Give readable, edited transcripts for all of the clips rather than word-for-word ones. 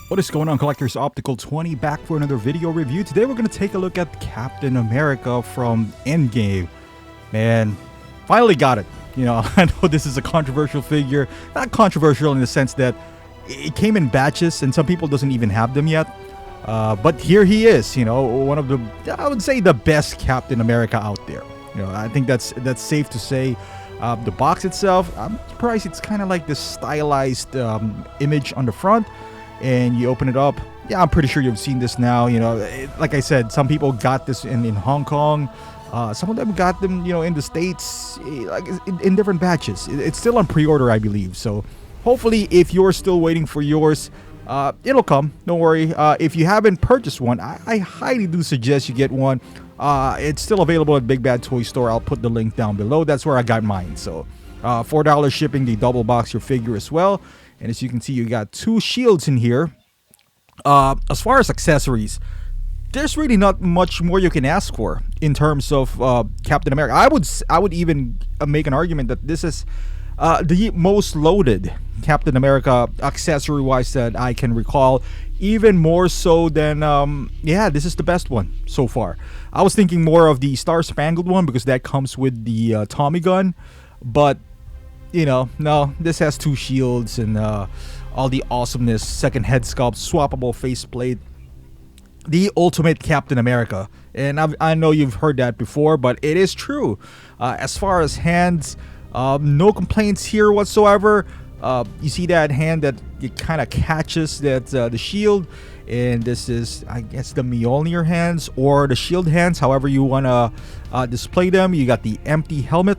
What is going on, collectors? Optical 20 back for another video review. Today we're going to take a look at Captain America from Endgame. Man, finally got it. You know, I know this is a controversial figure. Not controversial in the sense that it came in batches and some people doesn't even have them yet. But here he is, you know, one of the, I would say, the best Captain America out there. You know, I think that's safe to say. The box itself, I'm surprised it's kind of like this stylized image on the front. And you open it up. Yeah, I'm pretty sure you've seen this now. You know, like I said, some people got this in Hong Kong. Some of them got them, you know, in the States, like in different batches. It's still on pre-order, I believe. So hopefully, if you're still waiting for yours, it'll come. Don't worry. If you haven't purchased one, I highly do suggest you get one. It's still available at Big Bad Toy Store. I'll put the link down below. That's where I got mine. So $4 shipping, the double box your figure as well. And as you can see, you got two shields in here. As far as accessories, there's really not much more you can ask for in terms of Captain America. I would even make an argument that this is the most loaded Captain America accessory-wise that I can recall. Even more so than, yeah, this is the best one so far. I was thinking more of the Star Spangled one because that comes with the Tommy gun. But you know, no, this has two shields and all the awesomeness, second head sculpt, swappable faceplate, the ultimate Captain America. And I know you've heard that before, but it is true. As far as hands, no complaints here whatsoever. You see that hand that it kind of catches that the shield, and this is, I guess, the Mjolnir hands or the shield hands, however you want to display them. You got the empty helmet.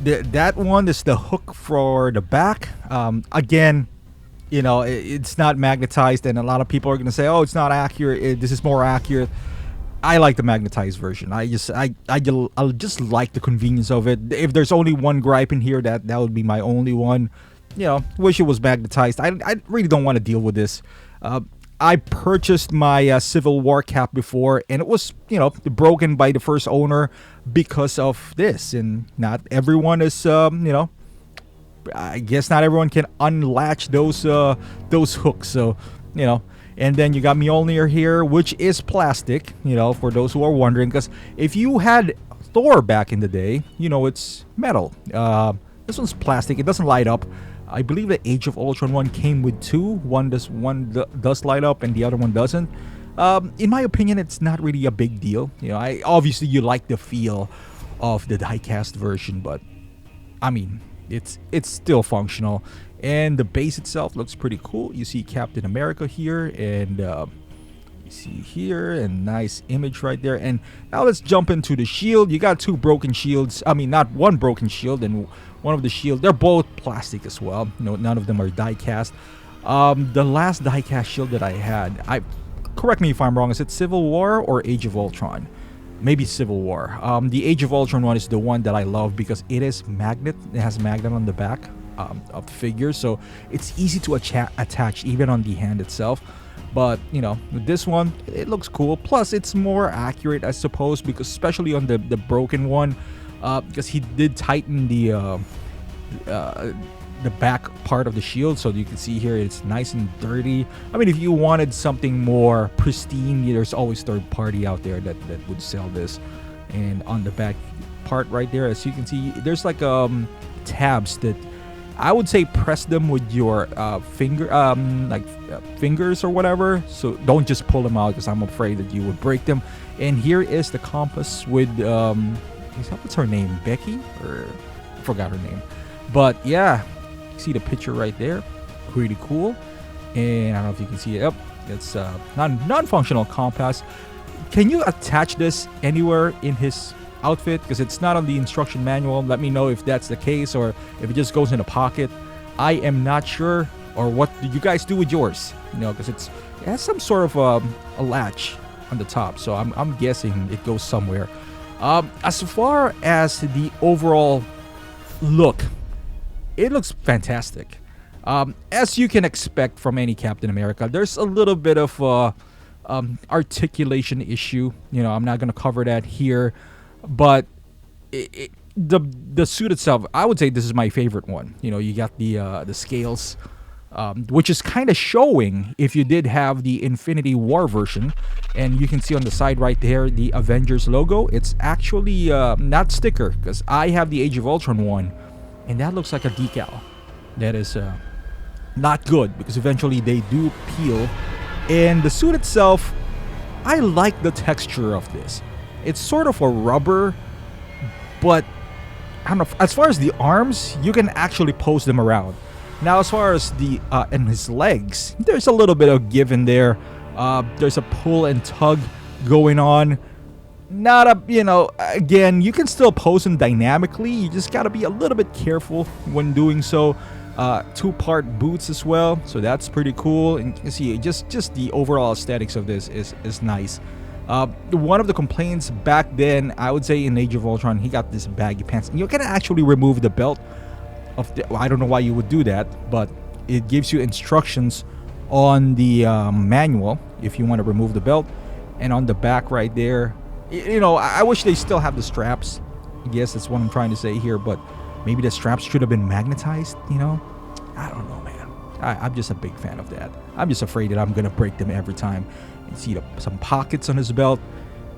That one is the hook for the back. Again, you know, it's not magnetized, and a lot of people are going to say, oh, it's not accurate. This is more accurate. I like the magnetized version. I just like the convenience of it. If there's only one gripe in here, that would be my only one. You know, wish it was magnetized. I really don't want to deal with this. I purchased my Civil War cap before, and it was, you know, broken by the first owner because of this. And not everyone is, you know, I guess not everyone can unlatch those hooks. So, you know, and then you got Mjolnir here, which is plastic, you know, for those who are wondering. Because if you had Thor back in the day, you know, it's metal. This one's plastic. It doesn't light up. I believe the Age of Ultron one came with two. One does light up and the other one doesn't. In my opinion, it's not really a big deal. You know, obviously you like the feel of the die-cast version, but I mean, it's still functional. And the base itself looks pretty cool. You see Captain America here, and you see here, and nice image right there. And now let's jump into the shield. You got two broken shields. I mean, not one broken shield and one of the shields. They're both plastic as well. You know, none of them are die cast. The last die cast shield that I had, correct me if I'm wrong, is it Civil War or Age of Ultron? Maybe Civil War. The Age of Ultron one is the one that I love because it is magnet. It has magnet on the back of the figure, so it's easy to attach even on the hand itself. But you know, with this one, it looks cool. Plus, it's more accurate, I suppose, because especially on the broken one, because he did tighten the back part of the shield, so you can see here it's nice and dirty. I mean, if you wanted something more pristine, there's always third party out there that would sell this. And on the back part right there, as you can see, there's like tabs that I would say press them with your fingers or whatever. So don't just pull them out because I'm afraid that you would break them. And here is the compass with what's her name? Becky? Or I forgot her name. But yeah, see the picture right there. Pretty cool. And I don't know if you can see it. Yep, it's non-functional compass. Can you attach this anywhere in his outfit? Because it's not on the instruction manual. Let me know if that's the case or if it just goes in a pocket. I am not sure. Or what do you guys do with yours? You know, because it has some sort of a latch on the top. So I'm guessing it goes somewhere. As far as the overall look, it looks fantastic. As you can expect from any Captain America, there's a little bit of articulation issue. You know, I'm not going to cover that here. But the suit itself, I would say this is my favorite one. You know, you got the scales which is kind of showing if you did have the Infinity War version. And you can see on the side right there the Avengers logo. It's actually not sticker, because I have the Age of Ultron one, and that looks like a decal. That is not good, because eventually they do peel. And the suit itself, I like the texture of this. It's sort of a rubber, but I don't know. As far as the arms, you can actually pose them around. Now, as far as the and his legs, there's a little bit of give in there. There's a pull and tug going on. Not a, again, you can still pose them dynamically. You just got to be a little bit careful when doing so. Two-part boots as well, so that's pretty cool. And you see, just the overall aesthetics of this is nice. One of the complaints back then, I would say in Age of Ultron, he got this baggy pants. You can actually remove the belt of the, I don't know why you would do that, but it gives you instructions on the manual if you want to remove the belt. And on the back right there, I wish they still have the straps. I guess that's what I'm trying to say here, but maybe the straps should have been magnetized, I don't know, man. I'm just a big fan of that. I'm just afraid that I'm going to break them every time. You see some pockets on his belt.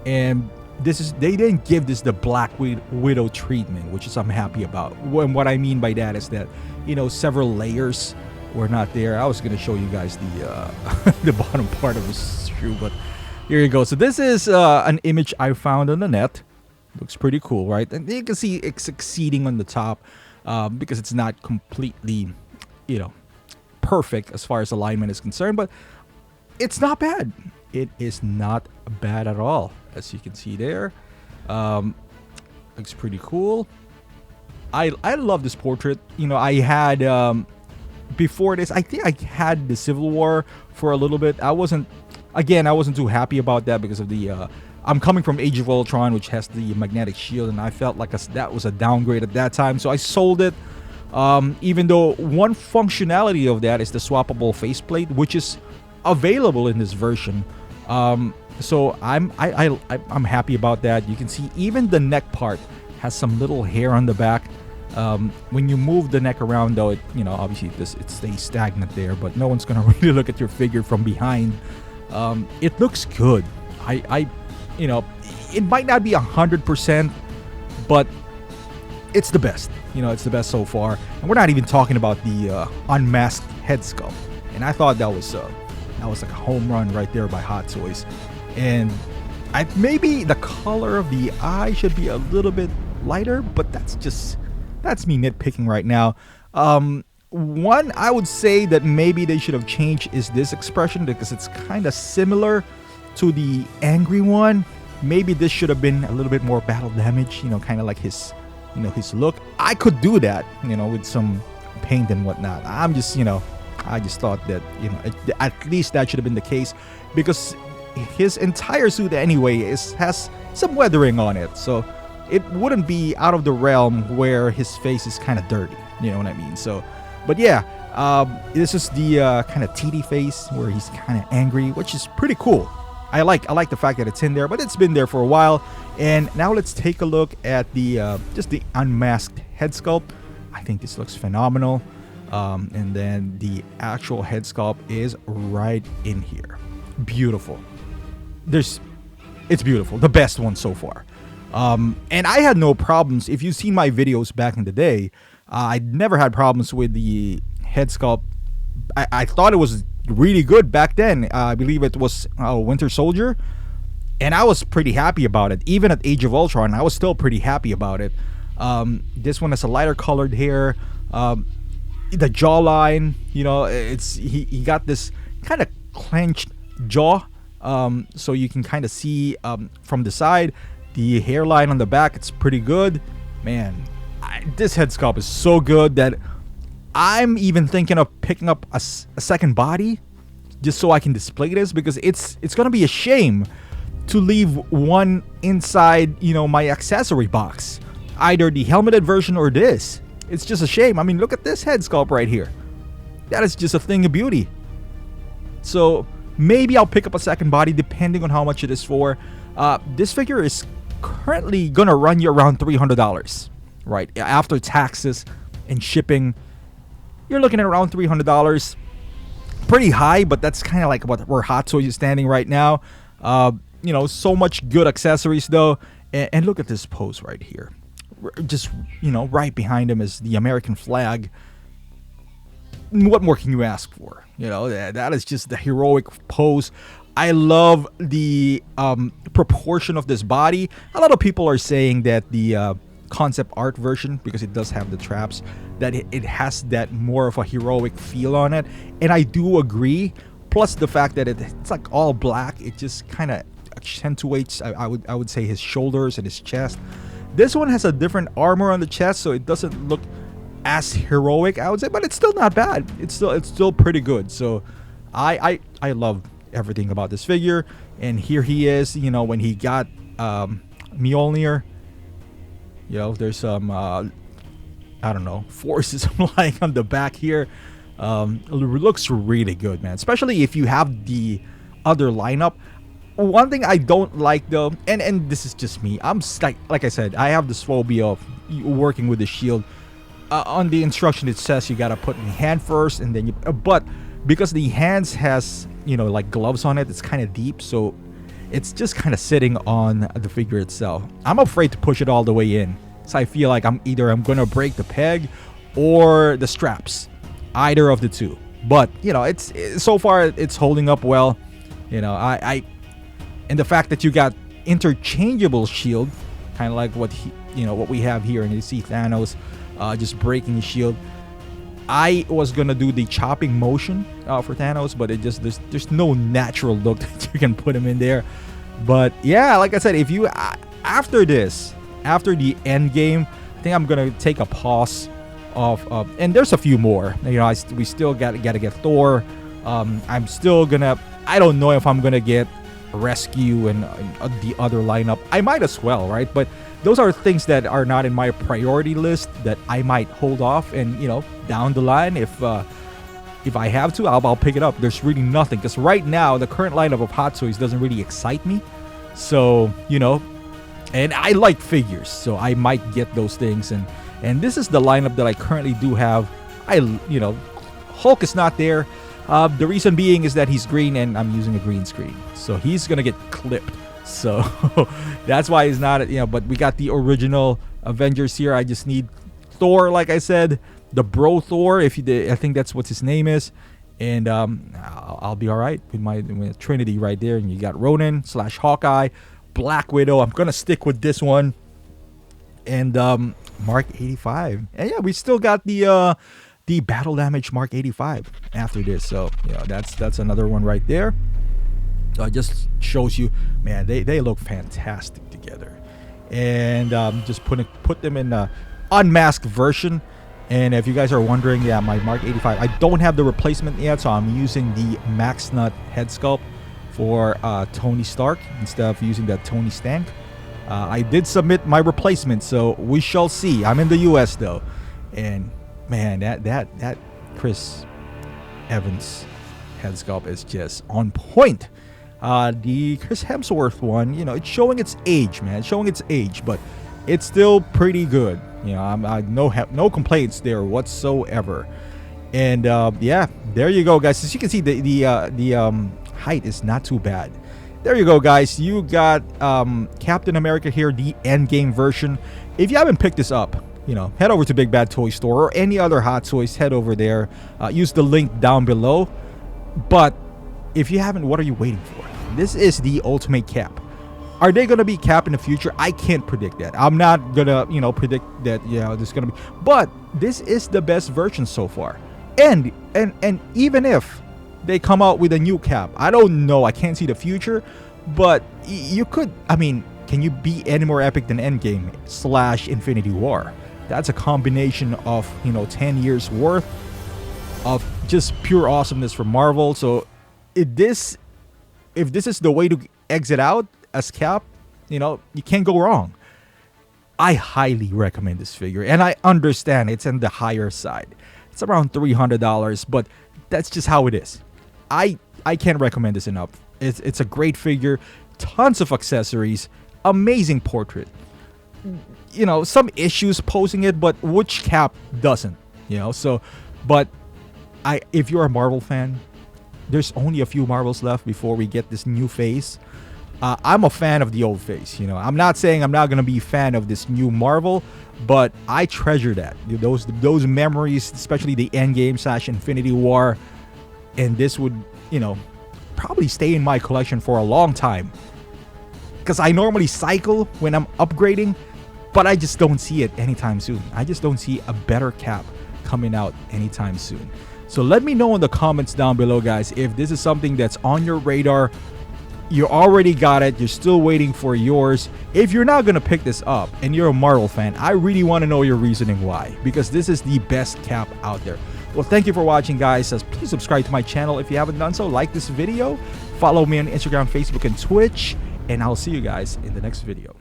And they didn't give this the Black Widow treatment, which is I'm happy about. And what I mean by that is that, several layers were not there. I was going to show you guys the the bottom part of his shoe, but here you go. So this is an image I found on the net. Looks pretty cool, right? And you can see it's succeeding on the top because it's not completely, perfect as far as alignment is concerned, but it's not bad. It is not bad at all, as you can see there. Looks pretty cool. I love this portrait. I had before this, I think I had the Civil War for a little bit. I wasn't too happy about that because of the I'm coming from Age of Ultron, which has the magnetic shield, and I felt like that was a downgrade at that time, so I sold it. Even though one functionality of that is the swappable faceplate, which is available in this version. So I'm happy about that. You can see even the neck part has some little hair on the back. When you move the neck around, though, obviously it stays stagnant there, but no one's gonna really look at your figure from behind. It looks good. It might not be 100%, but it's the best. It's the best so far. And we're not even talking about the unmasked head sculpt. And I thought that was like a home run right there by Hot Toys. And maybe the color of the eye should be a little bit lighter, but that's me nitpicking right now. One I would say that maybe they should have changed is this expression, because it's kind of similar to the angry one. Maybe this should have been a little bit more battle damage, kind of like his look. I could do that, with some paint and whatnot. I just thought that, at least that should have been the case, because his entire suit anyway has some weathering on it, so it wouldn't be out of the realm where his face is kind of dirty, you know what I mean? So, but yeah, this is the kind of TD face where he's kind of angry, which is pretty cool. I like the fact that it's in there, but it's been there for a while. And now let's take a look at the just the unmasked head sculpt. I think this looks phenomenal. And then the actual head sculpt is right in here. Beautiful. It's beautiful. The best one so far. And I had no problems. If you've seen my videos back in the day, I never had problems with the head sculpt. I thought it was really good back then. I believe it was Winter Soldier, and I was pretty happy about it. Even at Age of Ultron, I was still pretty happy about it. This one has a lighter colored hair. The jawline, he got this kind of clenched jaw, so you can kind of see from the side. The hairline on the back, it's pretty good. Man, this head sculpt is so good that I'm even thinking of picking up a second body just so I can display this, because it's gonna be a shame to leave one inside, my accessory box, either the helmeted version or this. It's just a shame. I mean, look at this head sculpt right here. That is just a thing of beauty. So maybe I'll pick up a second body depending on how much it is for. This figure is currently gonna run you around $300, right? After taxes and shipping, you're looking at around $300. pretty high, but that's kind of like what where Hot Toys is standing right now. So much good accessories though, and look at this pose right here. Just right behind him is the American flag. What more can you ask for? That is just the heroic pose. I love the proportion of this body. A lot of people are saying that the concept art version, because it does have the traps, that it has that more of a heroic feel on it, and I do agree. Plus the fact that it's like all black, it just kind of accentuates, I would say, his shoulders and his chest. This one has a different armor on the chest, so it doesn't look as heroic, I would say, but it's still not bad. It's still pretty good. So I love everything about this figure. And here he is, when he got Mjolnir. There's some I don't know, forces lying on the back here. It looks really good, man, especially if you have the other lineup. One thing I don't like though, and this is just me, I'm like I said, I have this phobia of working with the shield. On the instruction it says you gotta put in the hand first, and then but because the hands has like gloves on it, it's kind of deep, so it's just kind of sitting on the figure itself. I'm afraid to push it all the way in, so I feel like I'm gonna break the peg or the straps, either of the two. But it's so far it's holding up well. I and the fact that you got interchangeable shield, kind of like what what we have here, and you see Thanos just breaking his shield. I was gonna do the chopping motion for Thanos, but it just there's no natural look that you can put him in there. But yeah, like I said, if you after the Endgame, I think I'm gonna take a pause of and there's a few more. We still gotta get Thor. I'm still gonna. I don't know if I'm gonna get Rescue and the other lineup. I might as well, right? But those are things that are not in my priority list that I might hold off, and down the line, if I have to, I'll pick it up. There's really nothing, because right now the current lineup of Hot Toys doesn't really excite me. So and I like figures, so I might get those things, and this is the lineup that I currently do have. Hulk is not there. The reason being is that he's green and I'm using a green screen, so he's gonna get clipped. So that's why he's not, but we got the original Avengers here. I just need Thor, like I said, the bro Thor, I think that's what his name is, and I'll be all right with my Trinity right there. And you got Ronin / Hawkeye, Black Widow. I'm gonna stick with this one, and Mark 85, and yeah, we still got the battle damage Mark 85 after this. So that's another one right there. It just shows you, man, they look fantastic together. And just put them in a unmasked version. And if you guys are wondering, yeah, my Mark 85, I don't have the replacement yet, so I'm using the Max Nut head sculpt for Tony Stark instead of using that Tony Stank. I did submit my replacement, so we shall see. I'm in the US though, and man, that Chris Evans head sculpt is just on point. The Chris Hemsworth one, it's showing its age, man. It's showing its age, but it's still pretty good. I no complaints there whatsoever. And yeah, there you go, guys. As you can see, the height is not too bad. There you go, guys. You got Captain America here, the Endgame version. If you haven't picked this up, head over to Big Bad Toy Store or any other Hot Toys. Head over there. Use the link down below. But if you haven't, what are you waiting for? This is the ultimate Cap. Are they gonna be Cap in the future? I can't predict that. I'm not gonna, predict that. This is gonna be. But this is the best version so far. And even if they come out with a new Cap, I don't know. I can't see the future, but you could. I mean, can you be any more epic than Endgame / Infinity War? That's a combination of 10 years worth of just pure awesomeness from Marvel. So if this is the way to exit out as Cap, you can't go wrong. I highly recommend this figure, and I understand it's on the higher side. It's around $300, but that's just how it is. I can't recommend this enough. It's a great figure, tons of accessories, amazing portrait. Some issues posing it, but which Cap doesn't? So, but if you're a Marvel fan, there's only a few Marvels left before we get this new phase. I'm a fan of the old phase. You know, I'm not saying I'm not gonna be a fan of this new Marvel, but I treasure that, those memories, especially the Endgame / Infinity War, and this would, probably stay in my collection for a long time. Because I normally cycle when I'm upgrading, but I just don't see it anytime soon. I just don't see a better cap coming out anytime soon. So let me know in the comments down below, guys, if this is something that's on your radar. You already got it, you're still waiting for yours. If you're not gonna pick this up and you're a Marvel fan, I really want to know your reasoning why, because this is the best cap out there. Well, thank you for watching, guys. Please subscribe to my channel if you haven't done so. Like this video, follow me on Instagram, Facebook, and Twitch, and I'll see you guys in the next video.